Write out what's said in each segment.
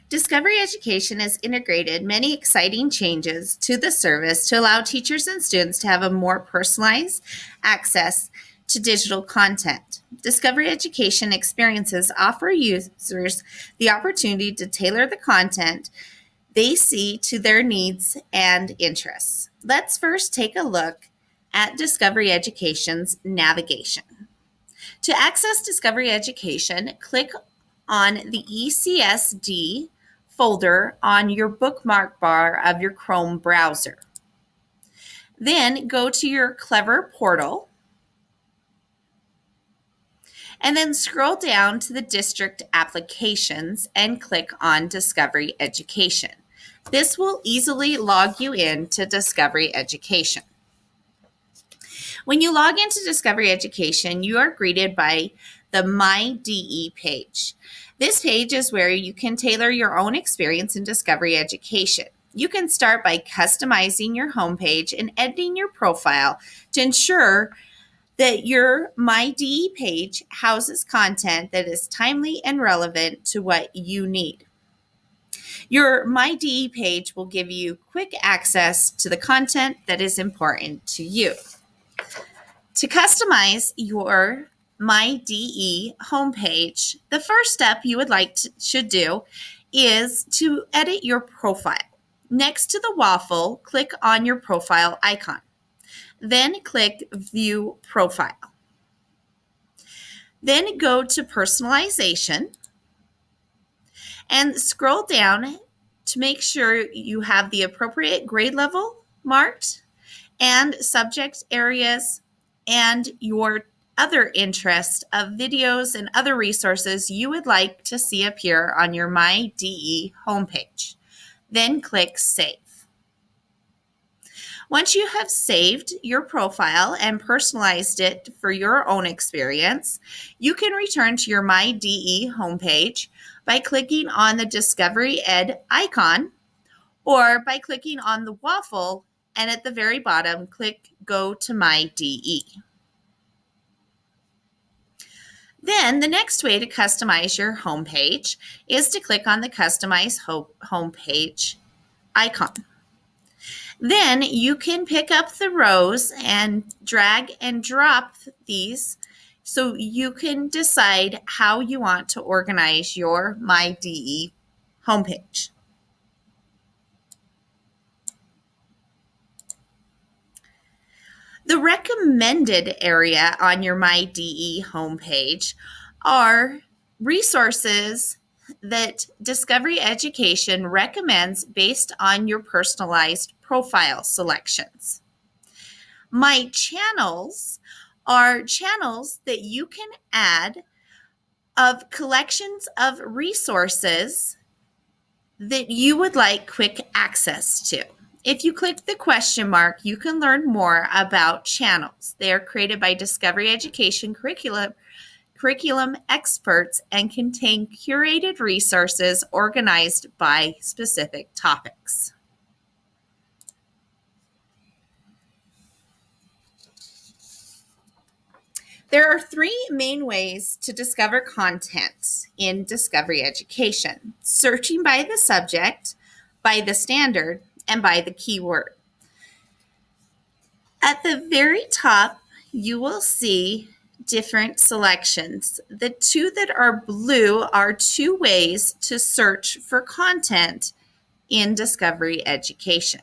Discovery Education has integrated many exciting changes to the service to allow teachers and students to have a more personalized access to digital content. Discovery Education experiences offer users the opportunity to tailor the content they see to their needs and interests. Let's first take a look at Discovery Education's navigation. To access Discovery Education, click on the ECSD folder on your bookmark bar of your Chrome browser. Then go to your Clever portal and then scroll down to the district applications and click on Discovery Education. This will easily log you in to Discovery Education. When you log into Discovery Education, you are greeted by the My DE page. This page is where you can tailor your own experience in Discovery Education. You can start by customizing your homepage and editing your profile to ensure that your My DE page houses content that is timely and relevant to what you need. Your My DE page will give you quick access to the content that is important to you. To customize your My DE homepage, the first step you should do is to edit your profile. Next to the waffle, click on your profile icon. Then click View Profile. Then go to Personalization and scroll down to make sure you have the appropriate grade level marked and subject areas and your other interest of videos and other resources you would like to see appear on your My DE homepage. Then click Save. Once you have saved your profile and personalized it for your own experience, you can return to your My DE homepage by clicking on the Discovery Ed icon or by clicking on the waffle and at the very bottom, click Go to My DE. Then the next way to customize your homepage is to click on the Customize Homepage icon. Then you can pick up the rows and drag and drop these so you can decide how you want to organize your My DE homepage. The recommended area on your My DE homepage are resources that Discovery Education recommends based on your personalized profile selections. My channels are channels that you can add of collections of resources that you would like quick access to. If you click the question mark, you can learn more about channels. They are created by Discovery Education curriculum experts and contain curated resources organized by specific topics. There are three main ways to discover content in Discovery Education: searching by the subject, by the standard, and by the keyword. At the very top, you will see different selections. The two that are blue are two ways to search for content in Discovery Education.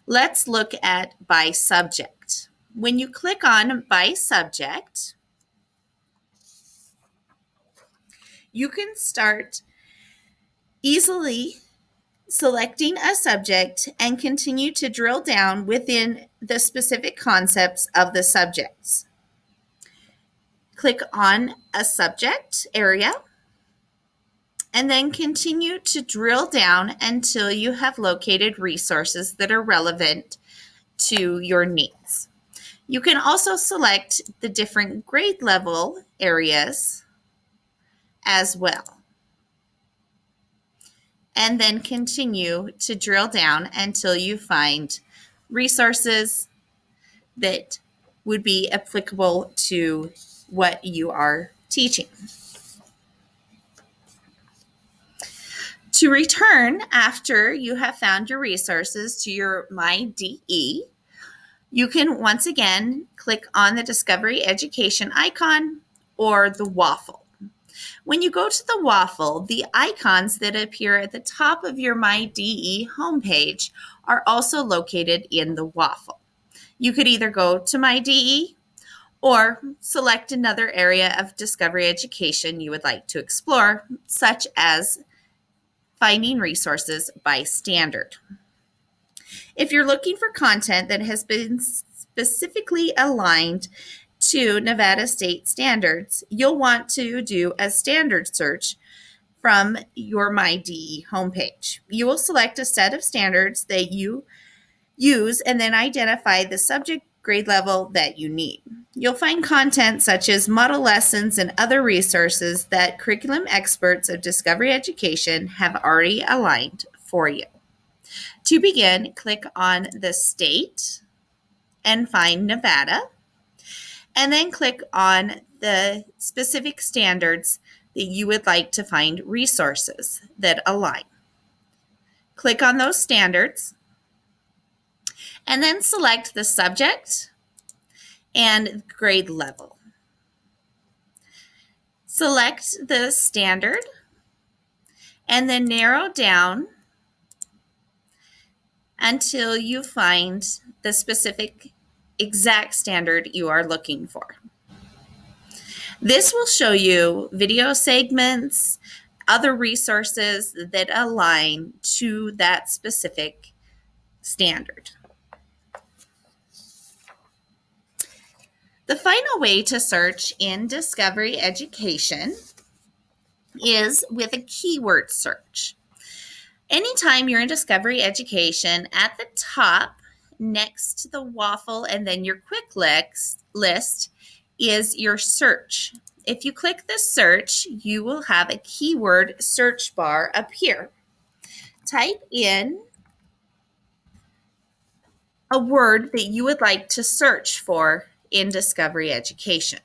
Let's look at by subject. When you click on by subject, you can start easily selecting a subject and continue to drill down within the specific concepts of the subjects. Click on a subject area and then continue to drill down until you have located resources that are relevant to your needs. You can also select the different grade level areas as well, and then continue to drill down until you find resources that would be applicable to what you are teaching. To return after you have found your resources to your MyDE, you can once again click on the Discovery Education icon or the waffle. When you go to the waffle, the icons that appear at the top of your MyDE homepage are also located in the waffle. You could either go to MyDE or select another area of Discovery Education you would like to explore, such as finding resources by standard. If you're looking for content that has been specifically aligned to Nevada state standards, you'll want to do a standard search from your MyDE homepage. You will select a set of standards that you use and then identify the subject grade level that you need. You'll find content such as model lessons and other resources that curriculum experts of Discovery Education have already aligned for you. To begin, click on the state and find Nevada, and then click on the specific standards that you would like to find resources that align. Click on those standards, and then select the subject and grade level. Select the standard, and then narrow down until you find the specific exact standard you are looking for. This will show you video segments, other resources that align to that specific standard. The final way to search in Discovery Education is with a keyword search. Anytime you're in Discovery Education, at the top next to the waffle and then your quick list is your search. If you click the search, you will have a keyword search bar appear. Type in a word that you would like to search for in Discovery Education.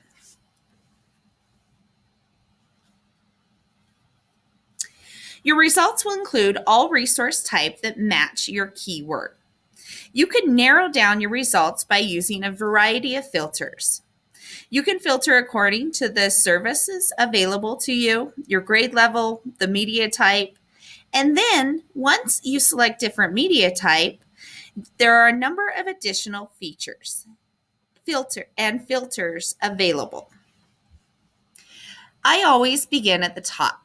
Your results will include all resource types that match your keyword. You can narrow down your results by using a variety of filters. You can filter according to the services available to you, your grade level, the media type, and then once you select different media type, there are a number of additional features, filters available. I always begin at the top.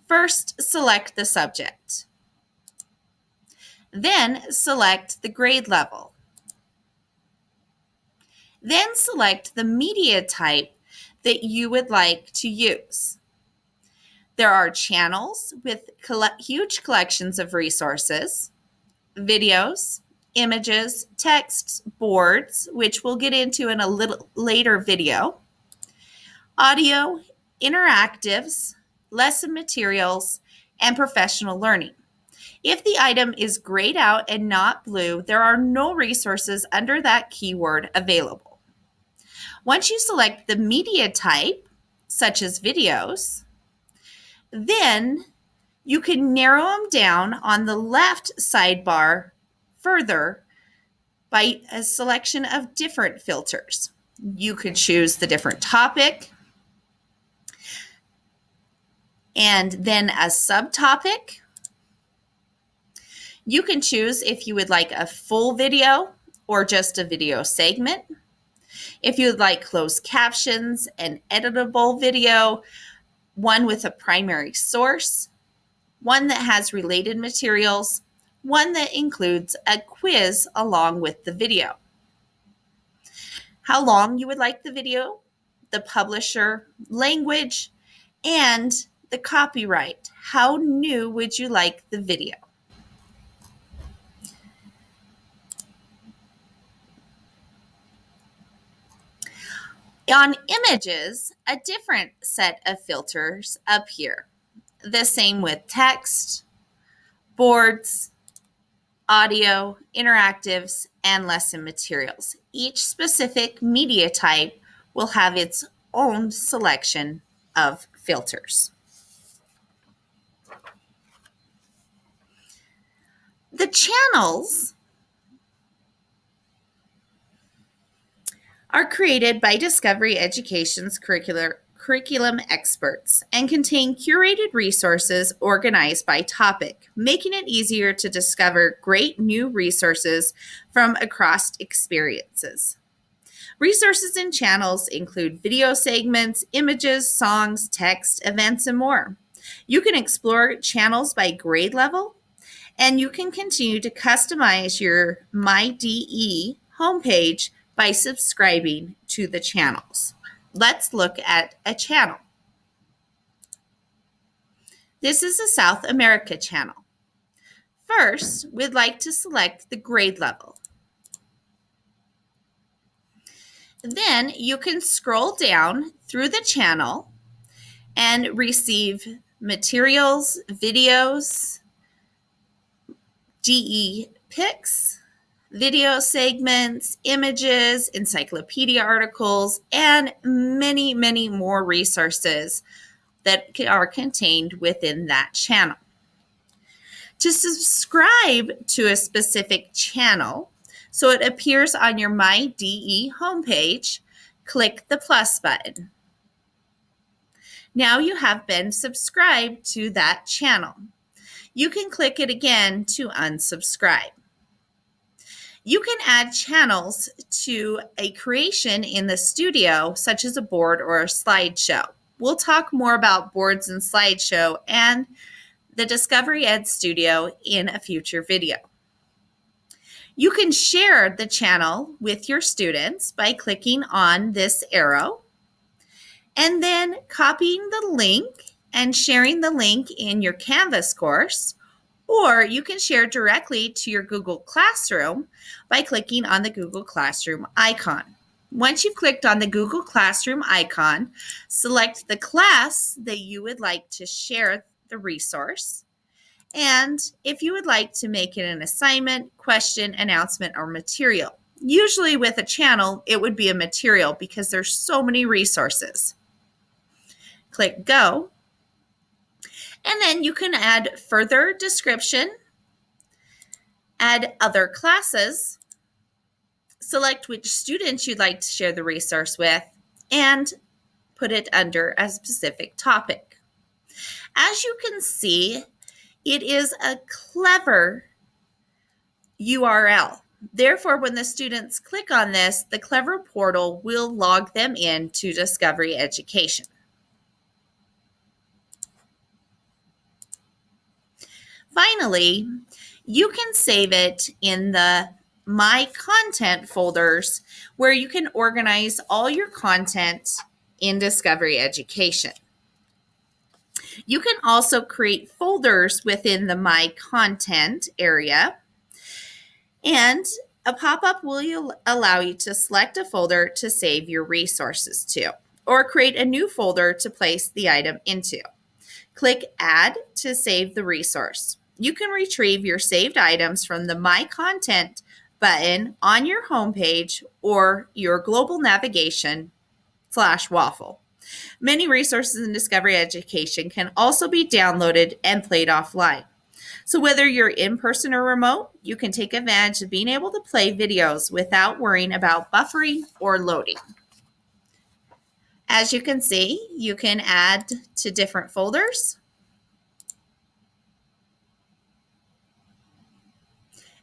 First, select the subject. Then select the grade level. Then select the media type that you would like to use. There are channels with huge collections of resources, videos, images, texts, boards, which we'll get into in a little later video, audio, interactives, lesson materials, and professional learning. If the item is grayed out and not blue, there are no resources under that keyword available. Once you select the media type, such as videos, then you can narrow them down on the left sidebar further by a selection of different filters. You could choose the different topic, and then a subtopic. You can choose if you would like a full video or just a video segment. If you would like closed captions, an editable video, one with a primary source, one that has related materials, one that includes a quiz along with the video. How long you would like the video, the publisher, language, and the copyright. How new would you like the video? On images, a different set of filters appear. The same with text, boards, audio, interactives, and lesson materials. Each specific media type will have its own selection of filters. channels are created by Discovery Education's curriculum experts and contain curated resources organized by topic, making it easier to discover great new resources from across experiences. Resources and channels include video segments, images, songs, text, events, and more. You can explore channels by grade level, and you can continue to customize your MyDE homepage by subscribing to the channels. Let's look at a channel. This is a South America channel. First, we'd like to select the grade level. Then you can scroll down through the channel and receive materials, videos, DE pics, video segments, images, encyclopedia articles, and many, many more resources that are contained within that channel. To subscribe to a specific channel, so it appears on your MyDE homepage, click the plus button. Now you have been subscribed to that channel. You can click it again to unsubscribe. You can add channels to a creation in the studio, such as a board or a slideshow. We'll talk more about boards and slideshow and the Discovery Ed Studio in a future video. You can share the channel with your students by clicking on this arrow and then copying the link and sharing the link in your Canvas course, or you can share directly to your Google Classroom by clicking on the Google Classroom icon. Once you've clicked on the Google Classroom icon, select the class that you would like to share the resource. And if you would like to make it an assignment, question, announcement, or material. Usually with a channel, it would be a material because there's so many resources. Click Go. And then you can add further description, add other classes, select which students you'd like to share the resource with, and put it under a specific topic. As you can see, it is a clever URL. Therefore, when the students click on this, the Clever portal will log them in to Discovery Education. Finally, you can save it in the My Content folders where you can organize all your content in Discovery Education. You can also create folders within the My Content area, and a pop-up will allow you to select a folder to save your resources to, or create a new folder to place the item into. Click Add to save the resource. You can retrieve your saved items from the My Content button on your homepage or your global navigation /waffle. Many resources in Discovery Education can also be downloaded and played offline. So whether you're in person or remote, you can take advantage of being able to play videos without worrying about buffering or loading. As you can see, you can add to different folders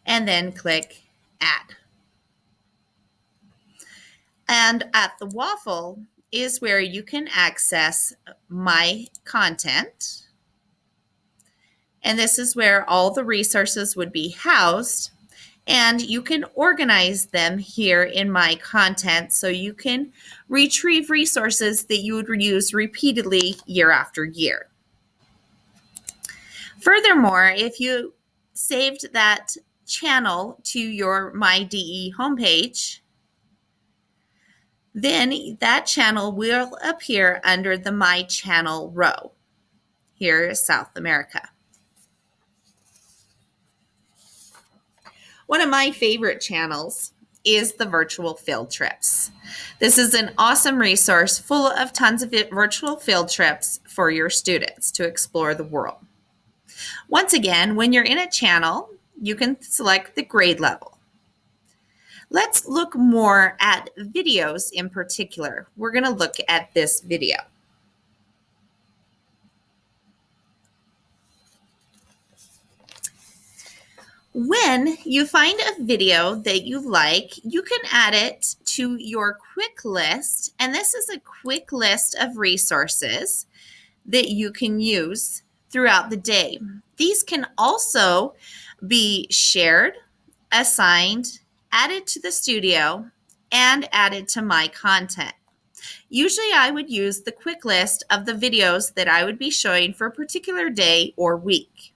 and then click Add. And at the waffle is where you can access My Content. And this is where all the resources would be housed. And you can organize them here in My Content so you can retrieve resources that you would use repeatedly year after year. Furthermore, if you saved that channel to your MyDE homepage, then that channel will appear under the My Channel row. Here is South America. One of my favorite channels is the virtual field trips. This is an awesome resource full of tons of virtual field trips for your students to explore the world. Once again, when you're in a channel, you can select the grade level. Let's look more at videos in particular. We're going to look at this video. When you find a video that you like, you can add it to your quick list, and this is a quick list of resources that you can use throughout the day. These can also be shared, assigned, added to the studio, and added to my content. Usually I would use the quick list of the videos that I would be showing for a particular day or week.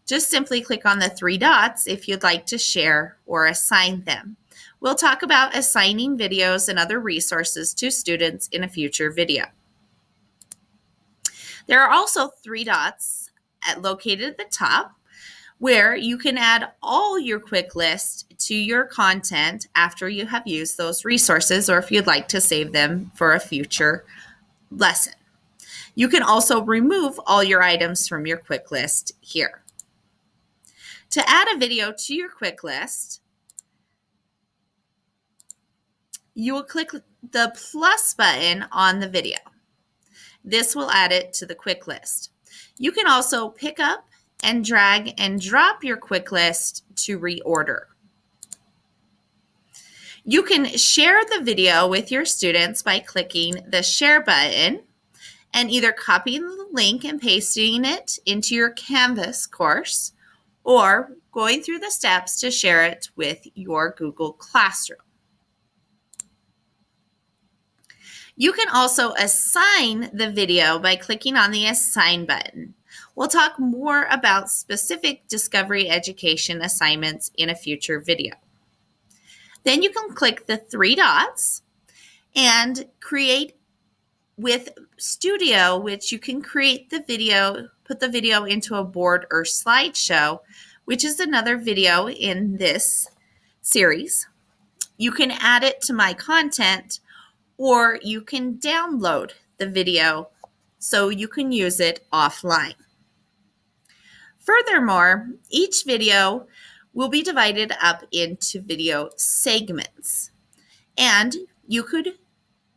Just simply click on the three dots if you'd like to share or assign them. We'll talk about assigning videos and other resources to students in a future video. There are also three dots located at the top where you can add all your quick list to your content after you have used those resources, or if you'd like to save them for a future lesson. You can also remove all your items from your quick list here. To add a video to your quick list, you will click the plus button on the video. This will add it to the quick list. You can also pick up and drag and drop your quick list to reorder. You can share the video with your students by clicking the share button and either copying the link and pasting it into your Canvas course, or going through the steps to share it with your Google Classroom. You can also assign the video by clicking on the Assign button. We'll talk more about specific Discovery Education assignments in a future video. Then you can click the three dots and create with Studio, which you can create the video, put the video into a board or slideshow, which is another video in this series. You can add it to my content, or you can download the video so you can use it offline. Furthermore, each video will be divided up into video segments, and you could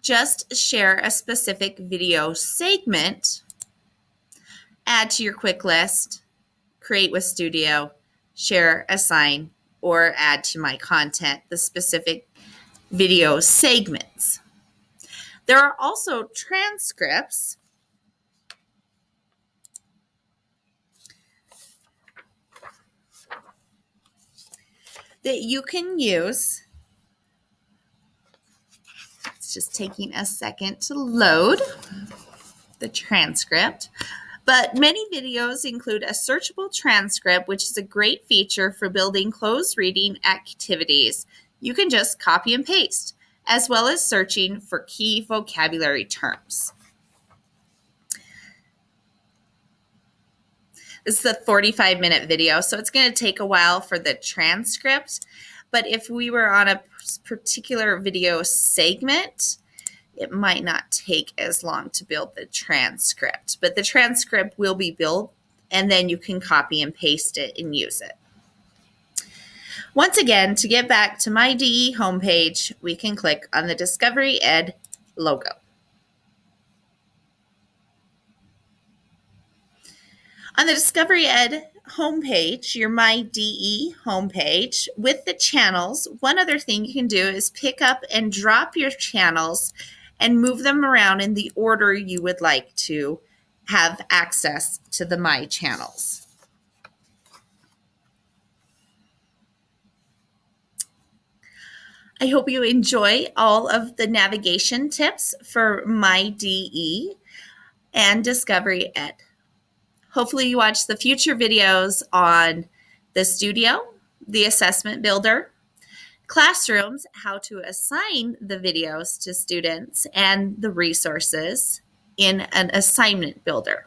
just share a specific video segment, add to your quick list, create with Studio, share, assign, or add to my content the specific video segments. There are also transcripts that you can use. It's just taking a second to load the transcript. But many videos include a searchable transcript, which is a great feature for building closed reading activities. You can just copy and paste, as well as searching for key vocabulary terms. This is a 45-minute video, so it's going to take a while for the transcript. But if we were on a particular video segment, it might not take as long to build the transcript. But the transcript will be built, and then you can copy and paste it and use it. Once again, to get back to my DE homepage, we can click on the Discovery Ed logo. On the Discovery Ed homepage, your My DE homepage, with the channels, one other thing you can do is pick up and drop your channels and move them around in the order you would like to have access to the My channels. I hope you enjoy all of the navigation tips for My DE and Discovery Ed. Hopefully you watch the future videos on the Studio, the Assessment Builder, Classrooms, how to assign the videos to students, and the resources in an Assignment Builder.